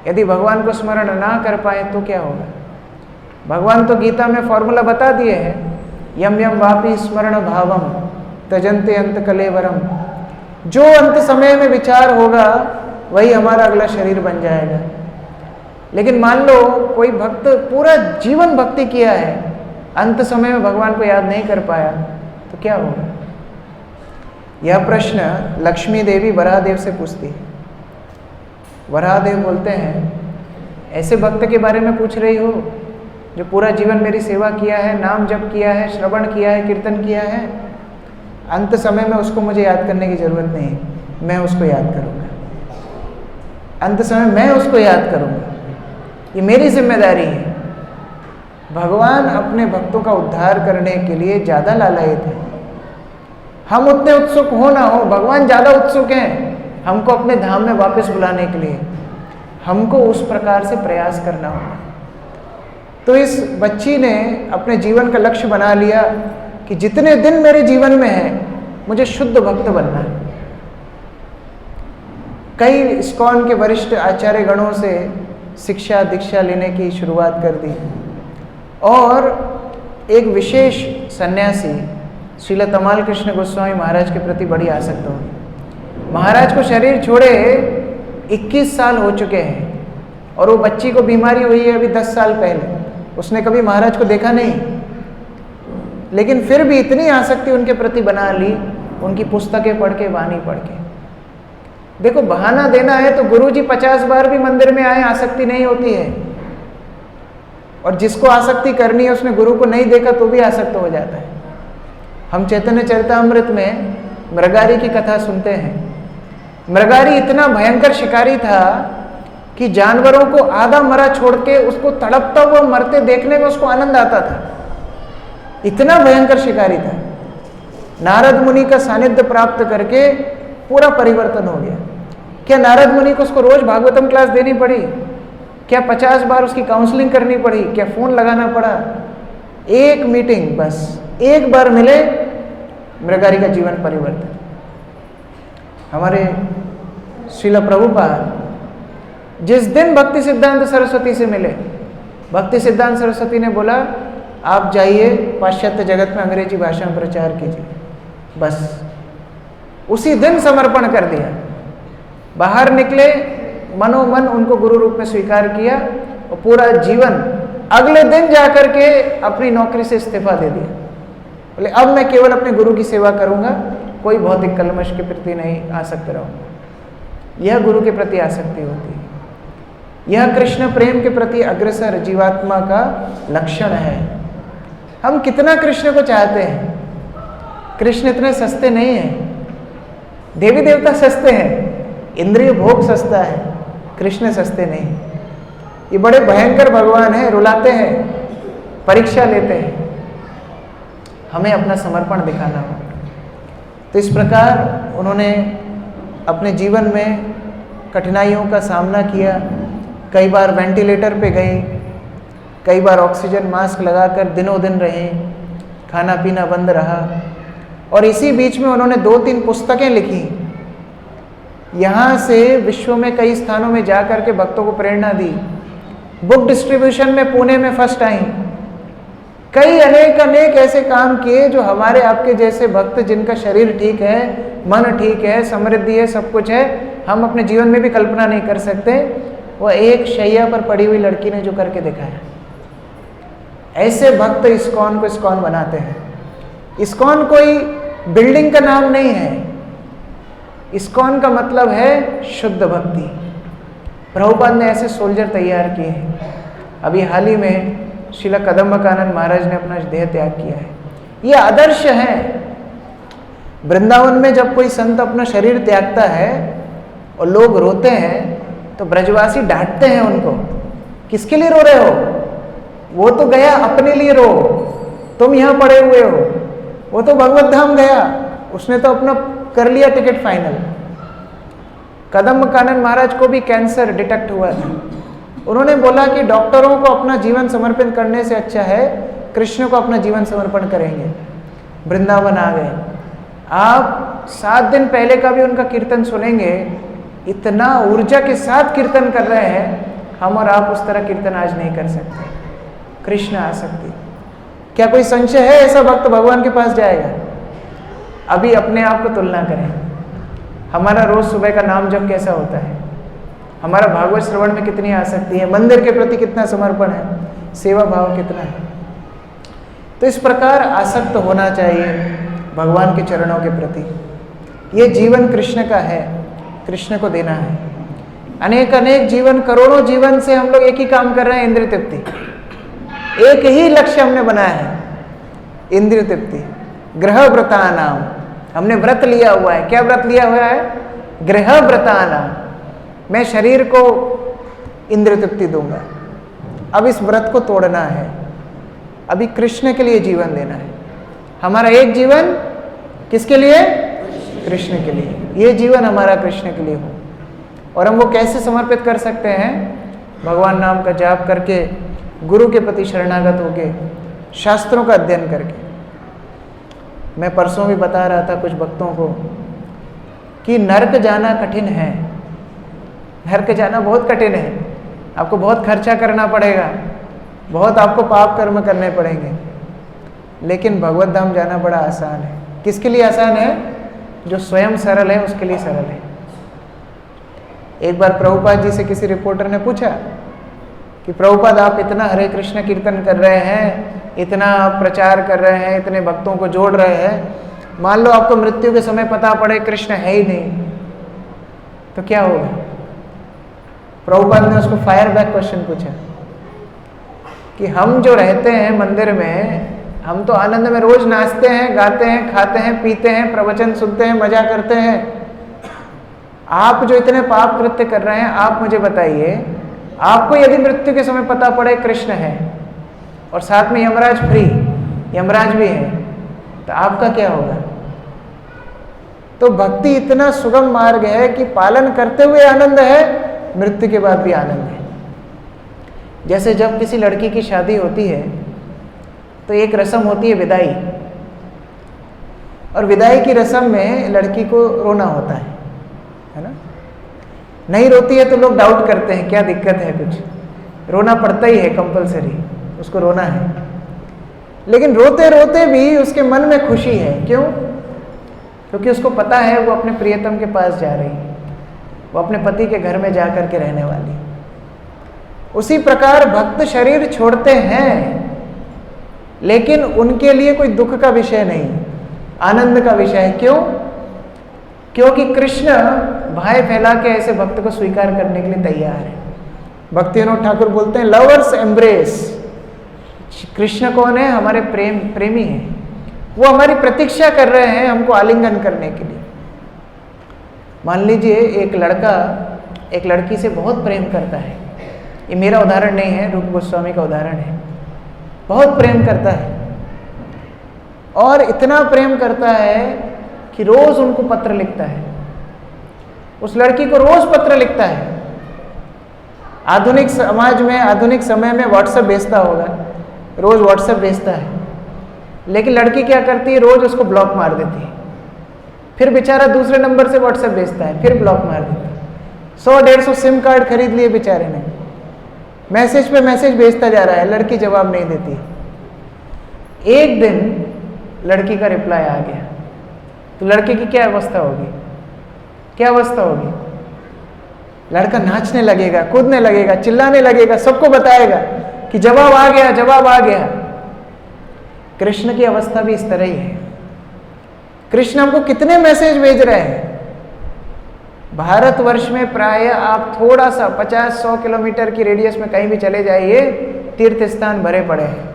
यदि भगवान को स्मरण ना कर पाए तो क्या होगा? भगवान तो गीता में फॉर्मूला बता दिए हैं, यम यम वापि स्मरण भावम तजन्ते अंत कलेवरम। जो अंत समय में विचार होगा वही हमारा अगला शरीर बन जाएगा। लेकिन मान लो कोई भक्त पूरा जीवन भक्ति किया है, अंत समय में भगवान को याद नहीं कर पाया, तो क्या होगा? यह प्रश्न लक्ष्मी देवी वराहदेव से पूछती है। वराहदेव बोलते हैं, ऐसे भक्त के बारे में पूछ रही हो जो पूरा जीवन मेरी सेवा किया है, नाम जप किया है, श्रवण किया है, कीर्तन किया है, अंत समय में उसको मुझे याद करने की जरूरत नहीं, मैं उसको याद करूँगा। अंत समय मैं उसको याद करूँगा, ये मेरी जिम्मेदारी है। भगवान अपने भक्तों का उद्धार करने के लिए ज़्यादा लालायित है। हम उतने उत्सुक हो ना हो, भगवान ज़्यादा उत्सुक हैं हमको अपने धाम में वापस बुलाने के लिए। हमको उस प्रकार से प्रयास करना होगा। तो इस बच्ची ने अपने जीवन का लक्ष्य बना लिया कि जितने दिन मेरे जीवन में है मुझे शुद्ध भक्त बनना है। कई इस्कॉन के वरिष्ठ आचार्य गणों से शिक्षा दीक्षा लेने की शुरुआत कर दी, और एक विशेष सन्यासी श्रील तमाल कृष्ण गोस्वामी महाराज के प्रति बड़ी आसक्त हो गई। महाराज को शरीर छोड़े 21 साल हो चुके हैं, और वो बच्ची को बीमारी हुई है अभी 10 साल पहले। उसने कभी महाराज को देखा नहीं, लेकिन फिर भी इतनी आसक्ति उनके प्रति बना ली, उनकी पुस्तकें पढ़ के, वाणी पढ़ के। देखो, बहाना देना है तो गुरुजी 50 बार भी मंदिर में आए, आसक्ति नहीं होती है। और जिसको आसक्ति करनी है उसने गुरु को नहीं देखा तो भी आसक्त हो जाता है। हम चैतन्य चरितामृत में मृगारी की कथा सुनते हैं। मृगारी इतना भयंकर शिकारी था कि जानवरों को आधा मरा छोड़ के उसको तड़पता हुआ मरते देखने में उसको आनंद आता था। इतना भयंकर शिकारी था। नारद मुनि का सानिध्य प्राप्त करके पूरा परिवर्तन हो गया। क्या नारद मुनि को उसको रोज भागवतम क्लास देनी पड़ी? क्या 50 बार उसकी काउंसलिंग करनी पड़ी? क्या फोन लगाना पड़ा? एक मीटिंग, बस एक बार मिले, मृगारी का जीवन परिवर्तन। हमारे श्रील प्रभुपाद जिस दिन भक्ति सिद्धांत सरस्वती से मिले, भक्ति सिद्धांत सरस्वती ने बोला आप जाइए पाश्चात्य जगत में अंग्रेजी भाषा में प्रचार कीजिए। बस उसी दिन समर्पण कर दिया। बाहर निकले, मनोमन उनको गुरु रूप में स्वीकार किया, और पूरा जीवन अगले दिन जाकर के अपनी नौकरी से इस्तीफा दे दिया। बोले अब मैं केवल अपने गुरु की सेवा करूंगा, कोई भौतिक कलमश के प्रति नहीं आसक्त रहूंगा। यह गुरु के प्रति आसक्ति होती है। यह कृष्ण प्रेम के प्रति अग्रसर जीवात्मा का लक्षण है। हम कितना कृष्ण को चाहते हैं। कृष्ण इतने सस्ते नहीं हैं। देवी देवता सस्ते हैं, इंद्रिय भोग सस्ता है, कृष्ण सस्ते नहीं। ये बड़े भयंकर भगवान हैं, रुलाते हैं, परीक्षा लेते हैं। हमें अपना समर्पण दिखाना होगा। तो इस प्रकार उन्होंने अपने जीवन में कठिनाइयों का सामना किया। कई बार वेंटिलेटर पे गई, कई बार ऑक्सीजन मास्क लगाकर दिनों दिन रहे, खाना पीना बंद रहा, और इसी बीच में उन्होंने 2-3 पुस्तकें लिखी। यहाँ से विश्व में कई स्थानों में जा कर के भक्तों को प्रेरणा दी। बुक डिस्ट्रीब्यूशन में पुणे में फर्स्ट आई। कई अनेक ऐसे काम किए जो हमारे आपके जैसे भक्त जिनका शरीर ठीक है, मन ठीक है, समृद्धि है, सब कुछ है, हम अपने जीवन में भी कल्पना नहीं कर सकते। वो एक शैया पर पड़ी हुई लड़की ने जो करके दिखाया। ऐसे भक्त इस्कॉन को इस्कॉन बनाते हैं। इस्कॉन कोई बिल्डिंग का नाम नहीं है। इस्कॉन का मतलब है शुद्ध भक्ति। प्रभुपाद ने ऐसे सोल्जर तैयार किए हैं। अभी हाल ही में श्रील कदम्बकानंद महाराज ने अपना देह त्याग किया है। ये आदर्श है। वृंदावन में जब कोई संत अपना शरीर त्यागता है और लोग रोते हैं तो ब्रजवासी डांटते हैं उनको, किसके लिए रो रहे हो? वो तो गया, अपने लिए रो, तुम यहाँ पड़े हुए हो। वो तो भगवत धाम गया, उसने तो अपना कर लिया टिकट फाइनल। कदम्बकानंद महाराज को भी कैंसर डिटेक्ट हुआ था। उन्होंने बोला कि डॉक्टरों को अपना जीवन समर्पित करने से अच्छा है कृष्ण को अपना जीवन समर्पण करेंगे। वृंदावन आ गए। आप 7 दिन पहले का भी उनका कीर्तन सुनेंगे, इतना ऊर्जा के साथ कीर्तन कर रहे हैं। हम और आप उस तरह कीर्तन आज नहीं कर सकते। कृष्ण आसक्ति, क्या कोई संशय है ऐसा भक्त भगवान के पास जाएगा? अभी अपने आप को तुलना करें। हमारा रोज सुबह का नाम जप कैसा होता है? हमारा भागवत श्रवण में कितनी आसक्ति है? मंदिर के प्रति कितना समर्पण है? सेवा भाव कितना है? तो इस प्रकार आसक्त होना चाहिए भगवान के चरणों के प्रति। ये जीवन कृष्ण का है, कृष्ण को देना है। अनेक जीवन, करोड़ों जीवन से हम लोग एक ही काम कर रहे हैं, इंद्रिय तृप्ति। एक ही लक्ष्य हमने बनाया है, इंद्रिय तृप्ति। ग्रह व्रता नाम, हमने व्रत लिया हुआ है। क्या व्रत लिया हुआ है? ग्रह व्रता नाम। मैं शरीर को इंद्रिय तृप्ति दूंगा। अब इस व्रत को तोड़ना है। अभी कृष्ण के लिए जीवन देना है। हमारा एक जीवन किसके लिए? कृष्ण के लिए। ये जीवन हमारा कृष्ण के लिए हो। और हम वो कैसे समर्पित कर सकते हैं? भगवान नाम का जाप करके, गुरु के प्रति शरणागत होके, शास्त्रों का अध्ययन करके। मैं परसों भी बता रहा था कुछ भक्तों को कि नर्क जाना कठिन है। नर्क जाना बहुत कठिन है। आपको बहुत खर्चा करना पड़ेगा, बहुत आपको पाप कर्म करने पड़ेंगे। लेकिन भगवत धाम जाना बड़ा आसान है। किसके लिए आसान है? जो स्वयं सरल है उसके लिए सरल है। एक बार प्रभुपाद जी से किसी रिपोर्टर ने पूछा कि प्रभुपाद आप इतना हरे कृष्ण कीर्तन कर रहे हैं, इतना प्रचार कर रहे हैं, इतने भक्तों को जोड़ रहे हैं, मान लो आपको मृत्यु के समय पता पड़े कृष्ण है ही नहीं, तो क्या होगा? प्रभुपाद ने उसको फायर बैक क्वेश्चन पूछा कि हम जो रहते हैं मंदिर में, हम तो आनंद में रोज नाचते हैं, गाते हैं, खाते हैं, पीते हैं, प्रवचन सुनते हैं, मजा करते हैं। आप जो इतने पाप कृत्य कर रहे हैं, आप मुझे बताइए, आपको यदि मृत्यु के समय पता पड़े कृष्ण है और साथ में यमराज फ्री, यमराज भी है, तो आपका क्या होगा? तो भक्ति इतना सुगम मार्ग है कि पालन करते हुए आनंद है, मृत्यु के बाद भी आनंद है। जैसे जब किसी लड़की की शादी होती है तो एक रस्म होती है विदाई, और विदाई की रस्म में लड़की को रोना होता है ना? नहीं रोती है तो लोग डाउट करते हैं क्या दिक्कत है, कुछ रोना पड़ता ही है, कंपलसरी उसको रोना है। लेकिन रोते रोते भी उसके मन में खुशी है। क्यों? क्योंकि उसको पता है वो अपने प्रियतम के पास जा रही है, वो अपने पति के घर में जाकर के रहने वाली। उसी प्रकार भक्त शरीर छोड़ते हैं, लेकिन उनके लिए कोई दुख का विषय नहीं, आनंद का विषय है। क्यों? क्योंकि कृष्ण भाई फैला के ऐसे भक्त को स्वीकार करने के लिए तैयार है। भक्ति विनोद ठाकुर बोलते हैं लवर्स एम्ब्रेस। कृष्ण कौन है? हमारे प्रेमी हैं। वो हमारी प्रतीक्षा कर रहे हैं हमको आलिंगन करने के लिए। मान लीजिए एक लड़का एक लड़की से बहुत प्रेम करता है। ये मेरा उदाहरण नहीं है, रूप गोस्वामी का उदाहरण है। बहुत प्रेम करता है और इतना प्रेम करता है कि रोज उनको पत्र लिखता है। उस लड़की को रोज पत्र लिखता है। आधुनिक समाज में, आधुनिक समय में व्हाट्सएप भेजता होगा, रोज व्हाट्सएप भेजता है, लेकिन लड़की क्या करती है, रोज उसको ब्लॉक मार देती है। फिर बेचारा दूसरे नंबर से व्हाट्सएप भेजता है, फिर ब्लॉक मार देता है। 100-150 सिम कार्ड खरीद लिए बेचारे ने, मैसेज पे मैसेज भेजता जा रहा है, लड़की जवाब नहीं देती। एक दिन लड़की का रिप्लाई आ गया, तो लड़के की क्या अवस्था होगी, क्या अवस्था होगी? लड़का नाचने लगेगा, कूदने लगेगा, चिल्लाने लगेगा, सबको बताएगा कि जवाब आ गया, जवाब आ गया। कृष्ण की अवस्था भी इस तरह ही है। कृष्ण हमको कितने मैसेज भेज रहे हैं। भारतवर्ष में प्राय आप थोड़ा सा 50-100 किलोमीटर की रेडियस में कहीं भी चले जाइए, तीर्थ स्थान भरे पड़े हैं।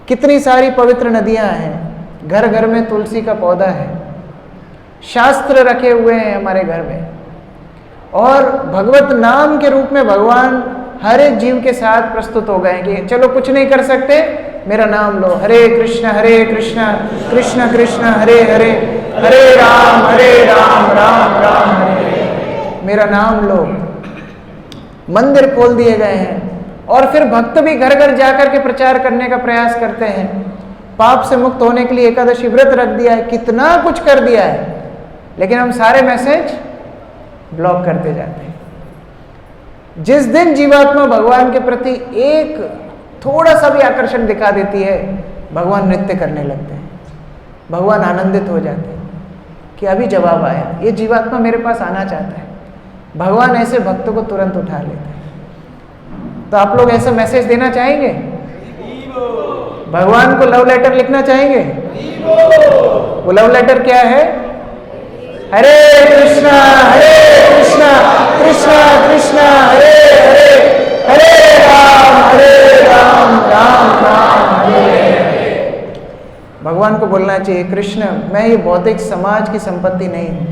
कितनी सारी पवित्र नदियां हैं, घर घर में तुलसी का पौधा है, शास्त्र रखे हुए हैं हमारे घर में, और भगवत नाम के रूप में भगवान हर एक जीव के साथ प्रस्तुत हो गए कि चलो कुछ नहीं कर सकते, मेरा नाम लो, हरे कृष्ण कृष्ण कृष्ण हरे हरे, हरे राम राम राम हरे, मेरा नाम लो। मंदिर खोल दिए गए हैं, और फिर भक्त भी घर घर जाकर के प्रचार करने का प्रयास करते हैं। पाप से मुक्त होने के लिए एकादशी व्रत रख दिया है, कितना कुछ कर दिया है, लेकिन हम सारे मैसेज ब्लॉक करते जाते हैं। जिस दिन जीवात्मा भगवान के प्रति एक थोड़ा सा भी आकर्षण दिखा देती है, भगवान नृत्य करने लगते हैं, भगवान आनंदित हो जाते हैं कि अभी जवाब आया, ये जीवात्मा मेरे पास आना चाहता है। भगवान ऐसे भक्तों को तुरंत उठा लेते हैं। तो आप लोग ऐसा मैसेज देना चाहेंगे? भगवान को लव लेटर लिखना चाहेंगे? वो लव लेटर क्या है? हरे कृष्णा कृष्णा कृष्णा हरे हरे, हरे राम राम राम हरे हरे। भगवान को बोलना चाहिए, कृष्ण मैं ये भौतिक समाज की संपत्ति नहीं हूं,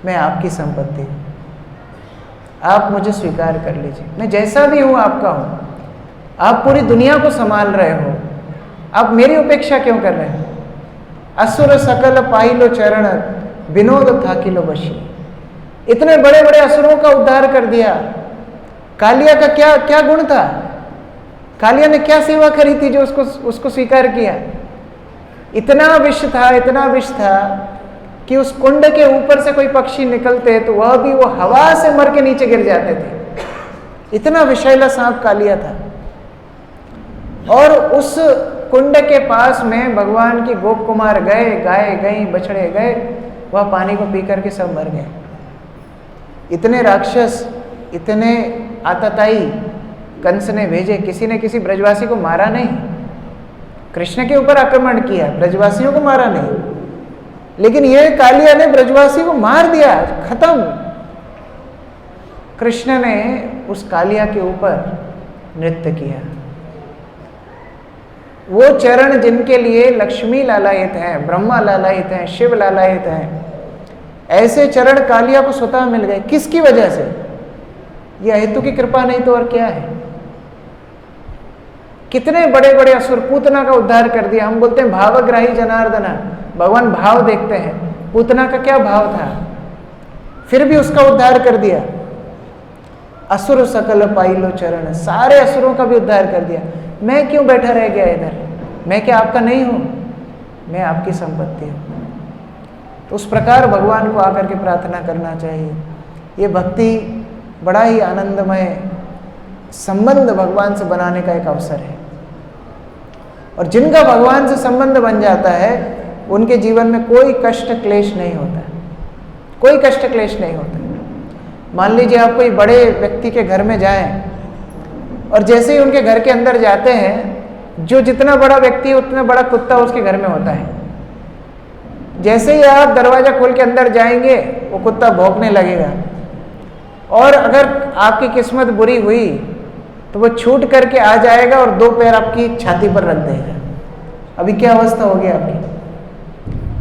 मैं आपकी संपत्ति हूं, आप मुझे स्वीकार कर लीजिए, मैं जैसा भी हूं आपका हूं। आप पूरी दुनिया को संभाल रहे हो, आप मेरी उपेक्षा क्यों कर रहे हो? असुर सकल पाइलो चरण, विनोद थाकिलो बशी। इतने बड़े बड़े असुरों का उद्धार कर दिया। कालिया का क्या क्या गुण था? कालिया ने क्या सेवा करी थी जो उसको स्वीकार किया? इतना विष था, इतना विष था कि उस कुंड के ऊपर से कोई पक्षी निकलते तो वह भी वो हवा से मर के नीचे गिर जाते थे। इतना विषैला सांप कालिया था। और उस कुंड के पास में भगवान की गोप कुमार गए, गाय गई, बछड़े गए, वह पानी को पी करके सब मर गए। इतने राक्षस, इतने आतताई कंस ने भेजे, किसी ने किसी ब्रजवासी को मारा नहीं। कृष्ण के ऊपर आक्रमण किया, ब्रजवासियों को मारा नहीं, लेकिन यह कालिया ने ब्रजवासी को मार दिया, खत्म। कृष्ण ने उस कालिया के ऊपर नृत्य किया। वो चरण जिनके लिए लक्ष्मी लालायित हैं, ब्रह्मा लालायित हैं, शिव लालायित हैं, ऐसे चरण कालिया को स्वतः मिल गए। किसकी वजह से? ये अहेतु की कृपा नहीं तो और क्या है। कितने बड़े बड़े असुर, पूतना का उद्धार कर दिया। हम बोलते हैं भावग्राही जनार्दना, भगवान भाव देखते हैं। पूतना का क्या भाव था, फिर भी उसका उद्धार कर दिया। असुर सकल पाइलो चरण, सारे असुरों का भी उद्धार कर दिया। मैं क्यों बैठा रह गया इधर? मैं क्या आपका नहीं हूं? मैं आपकी संपत्ति हूं। तो उस प्रकार भगवान को आकर के प्रार्थना करना चाहिए। ये भक्ति बड़ा ही आनंदमय संबंध भगवान से बनाने का एक अवसर है। और जिनका भगवान से संबंध बन जाता है उनके जीवन में कोई कष्ट क्लेश नहीं होता, कोई कष्ट क्लेश नहीं होता। मान लीजिए आप कोई बड़े व्यक्ति के घर में जाएं और जैसे ही उनके घर के अंदर जाते हैं, जो जितना बड़ा व्यक्ति है उतना बड़ा कुत्ता उसके घर में होता है। जैसे ही आप दरवाजा खोल के अंदर जाएंगे वो कुत्ता भौंकने लगेगा, और अगर आपकी किस्मत बुरी हुई तो वो छूट करके आ जाएगा और दो पैर आपकी छाती पर रख देगा। अभी क्या अवस्था होगी आपकी?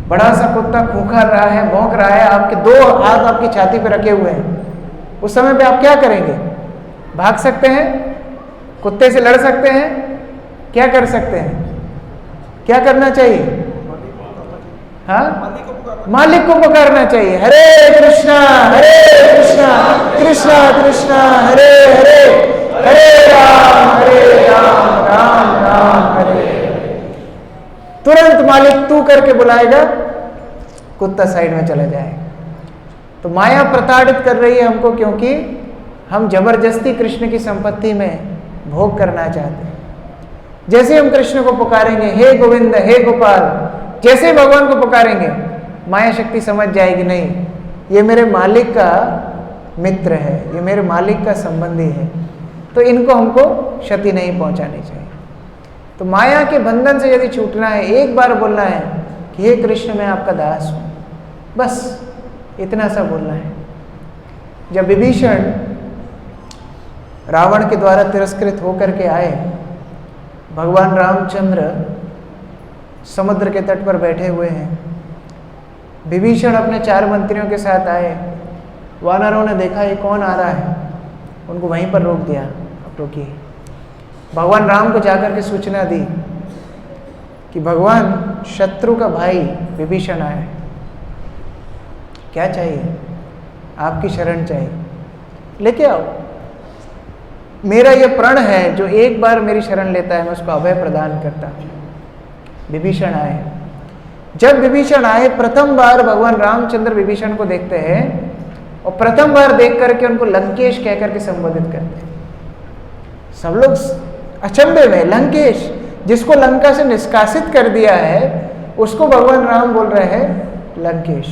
बड़ा सा कुत्ता खूंखार रहा है, भौंक रहा है, आपके दो हाथ आपकी छाती पर रखे हुए हैं। उस समय पे आप क्या करेंगे? भाग सकते हैं? कुत्ते से लड़ सकते हैं? क्या कर सकते हैं? क्या करना चाहिए? हाँ, मालिक को पुकारना चाहिए, हरे कृष्णा कृष्णा कृष्णा हरे हरे, हरे राम राम राम हरे। तुरंत मालिक तू करके बुलाएगा, कुत्ता साइड में चला जाएगा। तो माया प्रताड़ित कर रही है हमको, क्योंकि हम जबरदस्ती कृष्ण की संपत्ति में भोग करना चाहते हैं। जैसे हम कृष्ण को पुकारेंगे, हे गोविंद हे गोपाल, जैसे भगवान को पुकारेंगे, माया शक्ति समझ जाएगी नहीं ये मेरे मालिक का मित्र है, ये मेरे मालिक का संबंधी है, तो इनको हमको क्षति नहीं पहुंचानी चाहिए। तो माया के बंधन से यदि छूटना है, एक बार बोलना है कि हे कृष्ण मैं आपका दास हूं, बस इतना सा बोलना है। जब विभीषण रावण के द्वारा तिरस्कृत होकर के आए, भगवान रामचंद्र समुद्र के तट पर बैठे हुए हैं, विभीषण अपने 4 मंत्रियों के साथ आए, वानरों ने देखा ये कौन आ रहा है, उनको वहीं पर रोक दिया, अब रोकिए। भगवान राम को जाकर के सूचना दी कि भगवान शत्रु का भाई विभीषण आया है, क्या चाहिए, आपकी शरण चाहिए, लेके आओ। मेरा यह प्रण है, जो एक बार मेरी शरण लेता है मैं उसको अभय प्रदान करता हूं। विभीषण आए। जब विभीषण आए, प्रथम बार भगवान रामचंद्र विभीषण को देखते हैं और प्रथम बार देख करके उनको लंकेश कह करके संबोधित करते हैं। सब लोग अचंभे में, लंकेश जिसको लंका से निष्कासित कर दिया है उसको भगवान राम बोल रहे हैं लंकेश।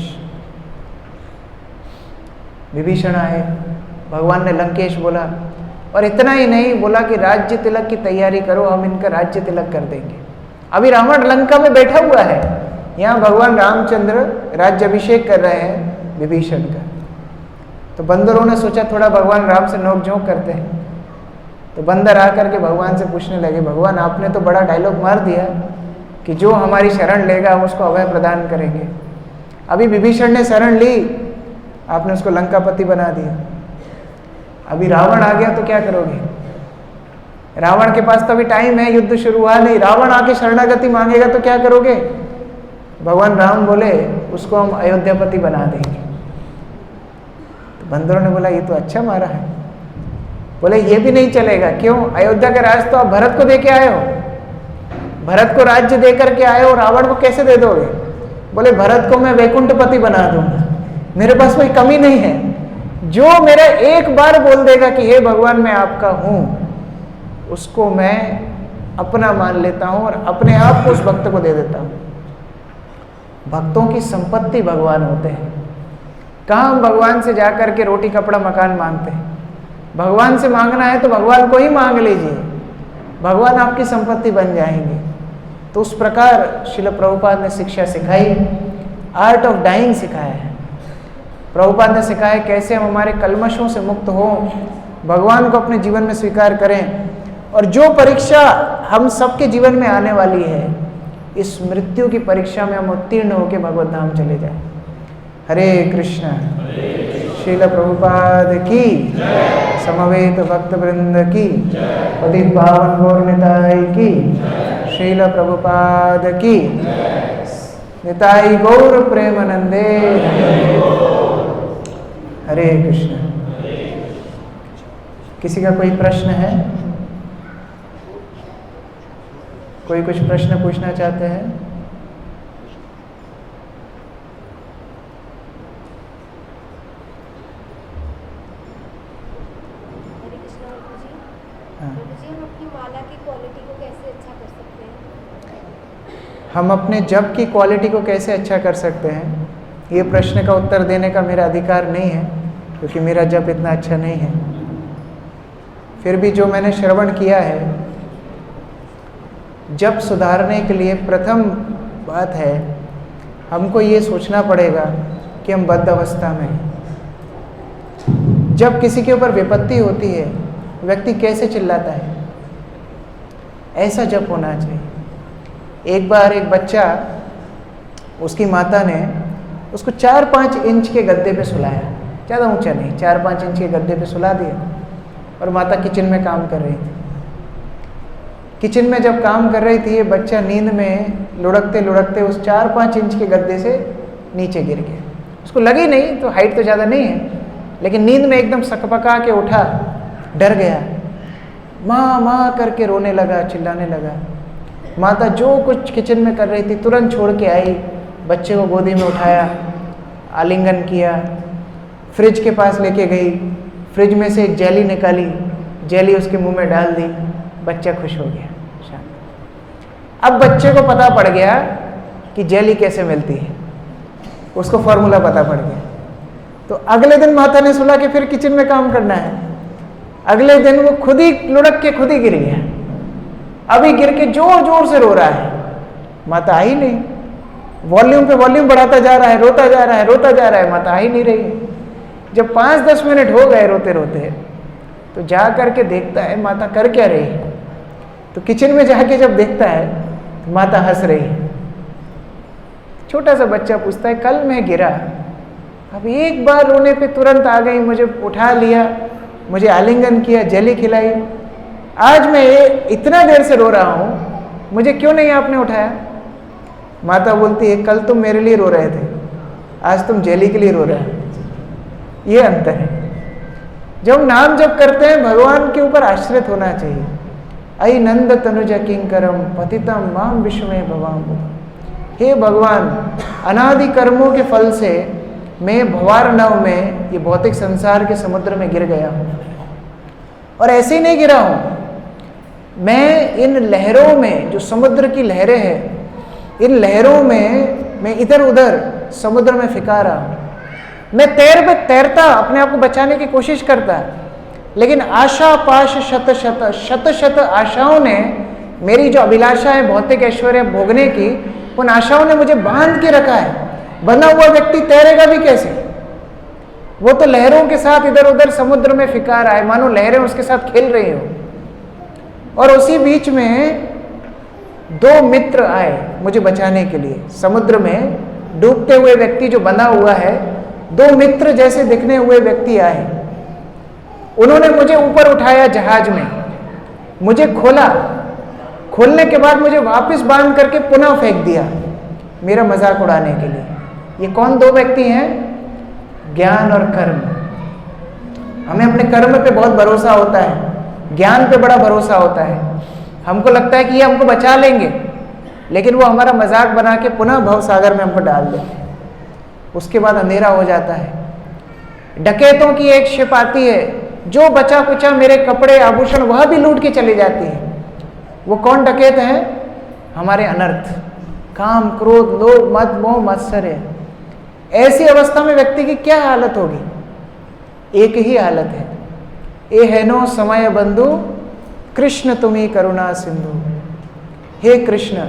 विभीषण आए, भगवान ने लंकेश बोला, और इतना ही नहीं बोला कि राज्य तिलक की तैयारी करो, हम इनका राज्य तिलक कर देंगे। अभी रावण लंका में बैठा हुआ है, यहाँ भगवान रामचंद्र राज्य अभिषेक कर रहे हैं विभीषण का। तो बंदरों ने सोचा थोड़ा भगवान राम से नोकझोंक करते हैं। तो बंदर आकर के भगवान से पूछने लगे, भगवान आपने तो बड़ा डायलॉग मार दिया कि जो हमारी शरण लेगा हम उसको अभय प्रदान करेंगे। अभी विभीषण ने शरण ली, आपने उसको लंकापति बना दिया। अभी रावण आ गया तो क्या करोगे? रावण के पास तो अभी टाइम है, युद्ध शुरू हुआ नहीं, रावण आके शरणागति मांगेगा तो क्या करोगे? भगवान राम बोले उसको हम अयोध्यापति बना देंगे। तो बंदरों ने बोला ये तो अच्छा मारा है। बोले ये भी नहीं चलेगा। क्यों? अयोध्या का राज तो आप भरत को दे के आए हो, भरत को राज्य दे करके आए हो, रावण को कैसे दे दोगे? बोले भरत को मैं वैकुंठपति बना दूंगा, मेरे पास कोई कमी नहीं है। जो मेरा एक बार बोल देगा कि हे भगवान मैं आपका हूं, उसको मैं अपना मान लेता हूं और अपने आप को उस भक्त को दे देता हूं। भक्तों की संपत्ति भगवान होते हैं। कहाँ हम भगवान से जाकर के रोटी कपड़ा मकान मांगते हैं? भगवान से मांगना है तो भगवान को ही मांग लीजिए, भगवान आपकी संपत्ति बन जाएंगे। तो उस प्रकार श्रील प्रभुपाद ने शिक्षा सिखाई, आर्ट ऑफ डाइंग सिखाया है। प्रभुपाद ने सिखाया कैसे हम हमारे कल्मशों से मुक्त हो, भगवान को अपने जीवन में स्वीकार करें, और जो परीक्षा हम सबके जीवन में आने वाली है, इस मृत्यु की परीक्षा में हम उत्तीर्ण होकर भगवत धाम चले जाएं। हरे कृष्ण। श्रील प्रभुपाद की, समवेत भक्त वृंद की, पतित पावन गौर निताई की, श्रील प्रभुपाद की, निताई गौर प्रेमानंदे। हरे कृष्ण। किसी का कोई प्रश्न है? कोई कुछ प्रश्न पूछना चाहते हैं? हम अपने जप की क्वालिटी को कैसे अच्छा कर सकते हैं, ये प्रश्न का उत्तर देने का मेरा अधिकार नहीं है, क्योंकि मेरा जप इतना अच्छा नहीं है। फिर भी जो मैंने श्रवण किया है, जप सुधारने के लिए प्रथम बात है हमको ये सोचना पड़ेगा कि हम बद्ध अवस्था में हैं। जब किसी के ऊपर विपत्ति होती है, व्यक्ति कैसे चिल्लाता है, ऐसा जप होना चाहिए। एक बार एक बच्चा, उसकी माता ने उसको 4-5 इंच के गद्दे पे सुलाया, ज़्यादा ऊंचा नहीं, 4-5 इंच के गद्दे पे सुला दिया, और माता किचन में काम कर रही थी। किचन में जब काम कर रही थी, ये बच्चा नींद में लुढ़कते लुढ़कते उस 4-5 इंच के गद्दे से नीचे गिर गया। उसको लगी नहीं, तो हाइट तो ज़्यादा नहीं है, लेकिन नींद में एकदम सकपका के उठा, डर गया, माँ माँ करके रोने लगा, चिल्लाने लगा। माता जो कुछ किचन में कर रही थी तुरंत छोड़ के आई, बच्चे को गोदी में उठाया, आलिंगन किया, फ्रिज के पास लेके गई, फ्रिज में से एक जेली निकाली, जेली उसके मुंह में डाल दी, बच्चा खुश हो गया, शांत। अब बच्चे को पता पड़ गया कि जेली कैसे मिलती है, उसको फॉर्मूला पता पड़ गया। तो अगले दिन माता ने सुना कि फिर किचन में काम करना है। अगले दिन वो खुद ही लुढ़क के खुद ही गिर गया। अभी गिर के जोर जोर से रो रहा है, माता आई नहीं, वॉल्यूम पे वॉल्यूम बढ़ाता जा रहा है, रोता जा रहा है, रोता जा रहा है, माता आ ही नहीं रही। जब 5-10 मिनट हो गए रोते रोते, तो जा करके देखता है माता कर क्या रही है। तो किचन में जाके जब देखता है तो माता हंस रही है। छोटा सा बच्चा पूछता है, कल मैं गिरा, अब एक बार रोने पे तुरंत आ गई, मुझे उठा लिया, मुझे आलिंगन किया, जेली खिलाई, आज मैं इतना देर से रो रहा हूँ, मुझे क्यों नहीं आपने उठाया। माता बोलती है, कल तुम मेरे लिए रो रहे थे, आज तुम जेली के लिए रो रहे हो। ये अंतर है। जब हम नाम जप करते हैं, भगवान के ऊपर आश्रित होना चाहिए। अयि नंद तनुज किंकरम पतितम माम विश्वमे भवाम। हे भगवान, अनादि कर्मों के फल से मैं भवार नव में, ये भौतिक संसार के समुद्र में गिर गया हूँ। और ऐसे ही नहीं गिरा हूँ, मैं इन लहरों में, जो समुद्र की लहरें हैं, इन लहरों में मैं इधर उधर समुद्र में फिका रहा हूँ। मैं तैरता अपने आप को बचाने की कोशिश करता, लेकिन आशा पाश शत शत आशाओं ने, मेरी जो अभिलाषा है भौतिक ऐश्वर्य भोगने की, उन आशाओं ने मुझे बांध के रखा है। बंधा हुआ व्यक्ति तैरेगा भी कैसे? वो तो लहरों के साथ इधर उधर समुद्र में फिका रहा है, मानो लहरें उसके साथ खेल रही हो। और उसी बीच में 2 मित्र आए मुझे बचाने के लिए। समुद्र में डूबते हुए व्यक्ति जो बंधा हुआ है, 2 मित्र जैसे दिखने हुए व्यक्ति आए। उन्होंने मुझे ऊपर उठाया जहाज में, मुझे खोला, खोलने के बाद मुझे वापस बांध करके पुनः फेंक दिया, मेरा मजाक उड़ाने के लिए। ये कौन 2 व्यक्ति हैं? ज्ञान और कर्म। हमें अपने कर्म पे बहुत भरोसा होता है, ज्ञान पे बड़ा भरोसा होता है। हमको लगता है कि ये हमको बचा लेंगे, लेकिन वो हमारा मजाक बना के पुनः भव सागर में हमको डाल देते हैं। उसके बाद अंधेरा हो जाता है। डकैतों की एक शिप आती है, जो बचा कुचा मेरे कपड़े आभूषण वह भी लूट के चली जाती है। वो कौन डकैत हैं? हमारे अनर्थ, काम, क्रोध, लोभ, मद, मोह, मत्सर्य। ऐसी अवस्था में व्यक्ति की क्या हालत होगी? एक ही हालत है, ए हैनो समय बंधु कृष्ण तुम्ही करुणा सिंधु। हे कृष्ण,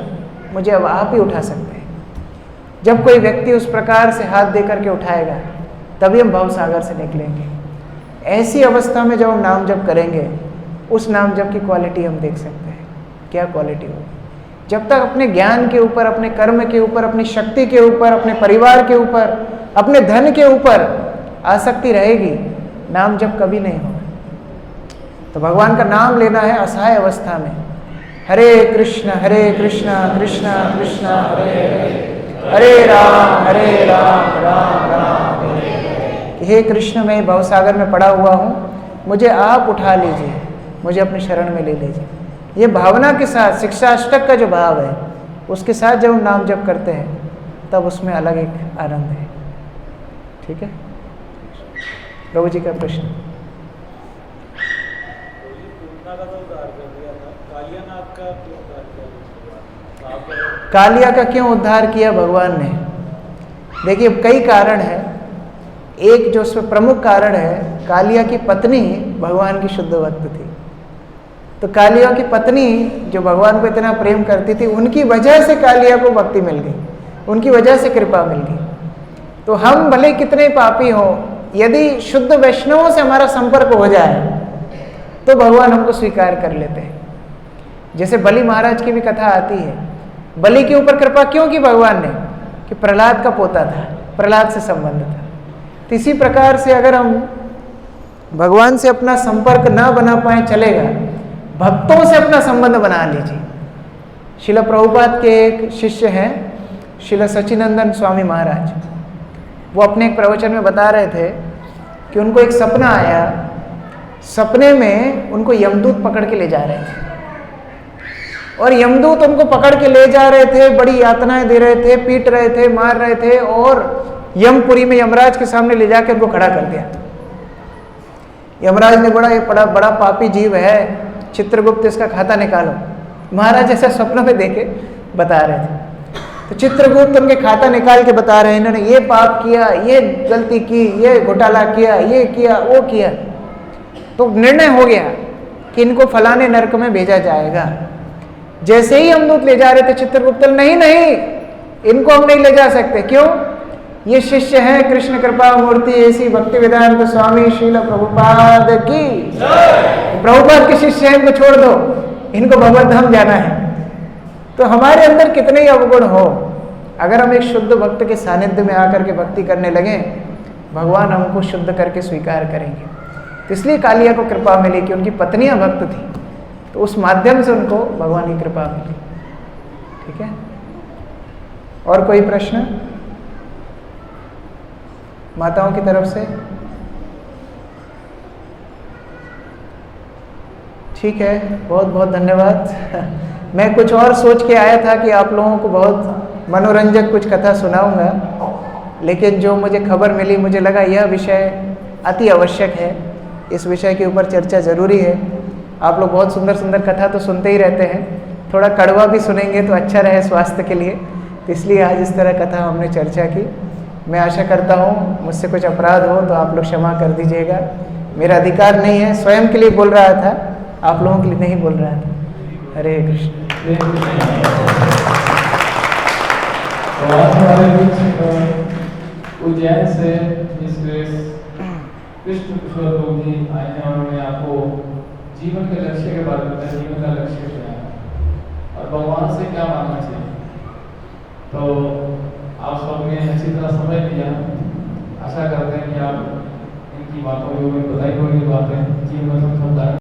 मुझे अब आप ही उठा सकते हैं। जब कोई व्यक्ति उस प्रकार से हाथ दे करके उठाएगा, तभी हम भव सागर से निकलेंगे। ऐसी अवस्था में जब हम नाम जप करेंगे, उस नाम जप की क्वालिटी हम देख सकते हैं, क्या क्वालिटी होगी। जब तक अपने ज्ञान के ऊपर, अपने कर्म के ऊपर, अपनी शक्ति के ऊपर, अपने परिवार के ऊपर, अपने धन के ऊपर आसक्ति रहेगी, नाम जप कभी नहीं होगा। तो भगवान का नाम लेना है असहाय अवस्था में। हरे कृष्ण कृष्ण कृष्ण हरे हरे राम राम राम हरे। हे कृष्ण, मैं भवसागर में पड़ा हुआ हूँ, मुझे आप उठा लीजिए, मुझे अपने शरण में ले लीजिए। ये भावना के साथ, शिक्षाष्टक का जो भाव है, उसके साथ जब हम नाम जप करते हैं, तब उसमें अलग एक आनंद है। ठीक है, प्रभु जी का प्रश्न। कालिया का क्यों उद्धार किया भगवान ने? देखिए, कई कारण हैं। एक जो उसमें प्रमुख कारण है, कालिया की पत्नी भगवान की शुद्ध भक्त थी। तो कालिया की पत्नी जो भगवान को इतना प्रेम करती थी, उनकी वजह से कालिया को भक्ति मिल गई, उनकी वजह से कृपा मिल गई। तो हम भले कितने पापी हों, यदि शुद्ध वैष्णवों से हमारा संपर्क हो जाए, तो भगवान हमको स्वीकार कर लेते हैं। जैसे बलि महाराज की भी कथा आती है। बलि के ऊपर कृपा क्यों की भगवान ने? कि प्रहलाद का पोता था, प्रहलाद से संबंध था। तो इसी प्रकार से अगर हम भगवान से अपना संपर्क ना बना पाए, चलेगा, भक्तों से अपना संबंध बना लीजिए। शिला प्रभुपाद के एक शिष्य हैं, शिला सच्चिनंदन स्वामी महाराज। वो अपने एक प्रवचन में बता रहे थे कि उनको एक सपना आया, सपने में उनको यमदूत पकड़ के ले जा रहे थे और यमदूत उनको पकड़ के ले जा रहे थे, बड़ी यातनाएं दे रहे थे, पीट रहे थे, मार रहे थे और यमपुरी में यमराज के सामने ले जाकर उनको खड़ा कर दिया। यमराज ने बड़ा बड़ा पापी जीव है, चित्रगुप्त इसका खाता निकालो। महाराज ऐसा सपनों में देखे बता रहे थे। तो चित्रगुप्त उनके खाता निकाल के बता रहे हैं, इन्होंने ये पाप किया, ये गलती की, ये घोटाला किया, ये किया, वो किया। तो निर्णय हो गया कि इनको फलाने नरक में भेजा जाएगा। जैसे ही यमदूत ले जा रहे थे, चित्रगुप्त नहीं नहीं, इनको हम नहीं ले जा सकते। क्यों? ये शिष्य हैं कृष्ण कृपा मूर्ति ऐसी भक्ति वेदांत स्वामी श्रील प्रभुपाद की। प्रभुपाद के शिष्य हैं, इनको छोड़ दो, इनको भगवत धाम जाना है। तो हमारे अंदर कितने ही अवगुण हो, अगर हम एक शुद्ध भक्त के सानिध्य में आकर के भक्ति करने लगे, भगवान हमको शुद्ध करके स्वीकार करेंगे। तो इसलिए कालिया को कृपा मिली कि उनकी पत्नियां भक्त थी, तो उस माध्यम से उनको भगवान की कृपा मिली। ठीक है, और कोई प्रश्न माताओं की तरफ से? ठीक है, बहुत बहुत धन्यवाद। मैं कुछ और सोच के आया था कि आप लोगों को बहुत मनोरंजक कुछ कथा सुनाऊंगा, लेकिन जो मुझे खबर मिली, मुझे लगा यह विषय अति आवश्यक है, इस विषय के ऊपर चर्चा ज़रूरी है। आप लोग बहुत सुंदर सुंदर कथा तो सुनते ही रहते हैं, थोड़ा कड़वा भी सुनेंगे तो अच्छा रहे स्वास्थ्य के लिए, तो इसलिए आज इस तरह कथा हमने चर्चा की। मैं आशा करता हूँ मुझसे कुछ अपराध हो तो आप लोग क्षमा कर दीजिएगा। मेरा अधिकार नहीं है, स्वयं के लिए बोल रहा था, आप लोगों के लिए नहीं बोल रहा था। हरे कृष्ण। तो आज हमारे बीच उज्जैन से कृष्ण किशोर प्रभु जी आए हैं और उन्होंने आपको जीवन के लक्ष्य के बारे में बताया, जीवन का लक्ष्य क्या है और भगवान से क्या मांगना चाहिए। तो आप सबने अच्छी तरह समझ लिया। आशा करते हैं कि आप इनकी बातों को बताई हुई बातें जीवन में समझ